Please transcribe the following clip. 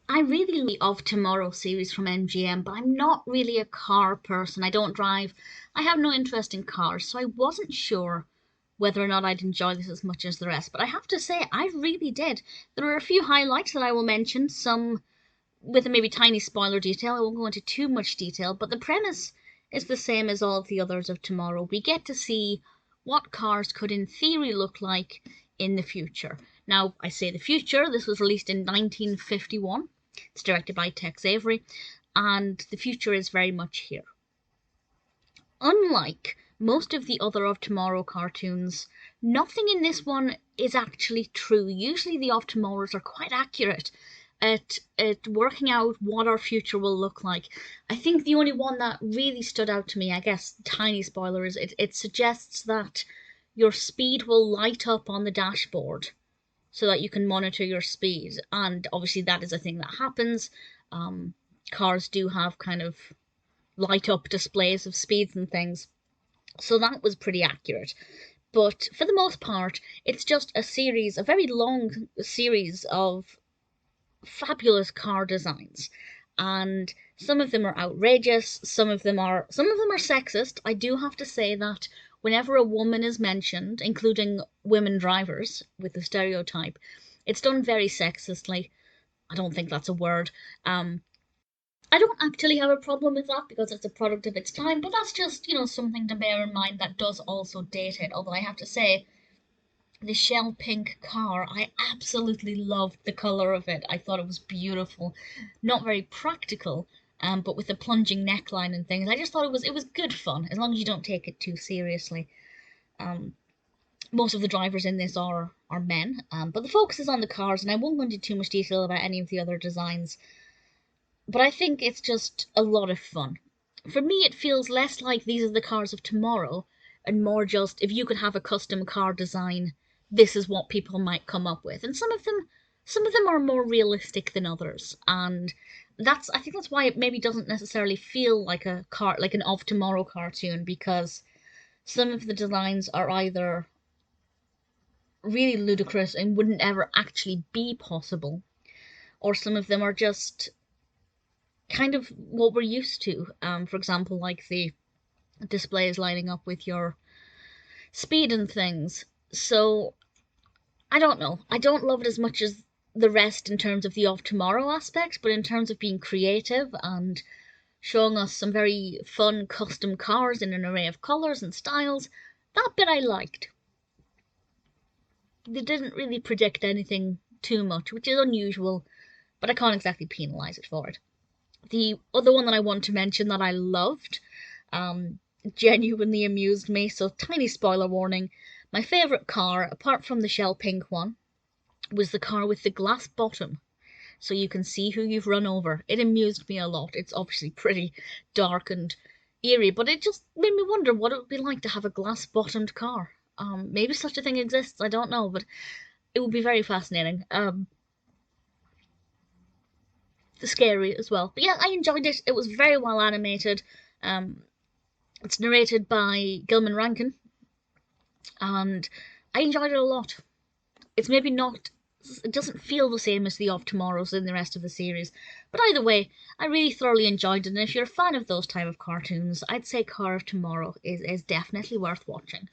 I really like the Of Tomorrow series from MGM, but I'm not really a car person. I don't drive. I have no interest in cars, so I wasn't sure whether or not I'd enjoy this as much as the rest. But I have to say, I really did. There are a few highlights that I will mention, some with a maybe tiny spoiler detail. I won't go into too much detail, but the premise is the same as all of the others of tomorrow. We get to see what cars could, in theory, look like in the future. Now, I say the future, this was released in 1951. It's directed by Tex Avery, and the future is very much here. Unlike most of the other Of Tomorrow cartoons, nothing in this one is actually true. Usually the Of Tomorrows are quite accurate at working out what our future will look like. I think the only one that really stood out to me, I guess, tiny spoiler, is it suggests that your speed will light up on the dashboard so that you can monitor your speed. And obviously that is a thing that happens. Cars do have kind of light up displays of speeds and things. So that was pretty accurate. But for the most part, it's just a very long series of fabulous car designs. And some of them are outrageous, some of them are sexist. I do have to say that whenever a woman is mentioned, including women drivers with the stereotype, it's done very sexistly. I don't think that's a word. I don't actually have a problem with that because it's a product of its time, but that's just, something to bear in mind that does also date it. Although I have to say, the shell pink car, I absolutely loved the colour of it. I thought it was beautiful. Not very practical, but with the plunging neckline and things. I just thought it was good fun, as long as you don't take it too seriously. Um, Most of the drivers in this are men, but the focus is on the cars, and I won't go into too much detail about any of the other designs. But I think it's just a lot of fun. For me, it feels less like these are the cars of tomorrow, and more just if you could have a custom car design, this is what people might come up with. And some of them are more realistic than others, and I think that's why it maybe doesn't necessarily feel like an Of Tomorrow cartoon, because some of the designs are either really ludicrous and wouldn't ever actually be possible, or some of them are just kind of what we're used to. For example, like the displays lining up with your speed and things. So I don't know. I don't love it as much as the rest in terms of the Of Tomorrow aspect, but in terms of being creative and showing us some very fun custom cars in an array of colours and styles, that bit I liked. They didn't really predict anything too much, which is unusual, but I can't exactly penalise it for it. The other one that I want to mention that I loved, um, genuinely amused me, so tiny spoiler warning. My favourite car, apart from the shell pink one, was the car with the glass bottom, so you can see who you've run over. It amused me a lot. It's obviously pretty dark and eerie, but it just made me wonder what it would be like to have a glass bottomed car. Maybe such a thing exists, I don't know, but it would be very fascinating. Scary as well. But yeah, I enjoyed it. It was very well animated. Um, it's narrated by Gilman Rankin, and I enjoyed it a lot. It's maybe not, it doesn't feel the same as the Of Tomorrows in the rest of the series, but either way, I really thoroughly enjoyed it. And if you're a fan of those type of cartoons, I'd say Car of Tomorrow is definitely worth watching.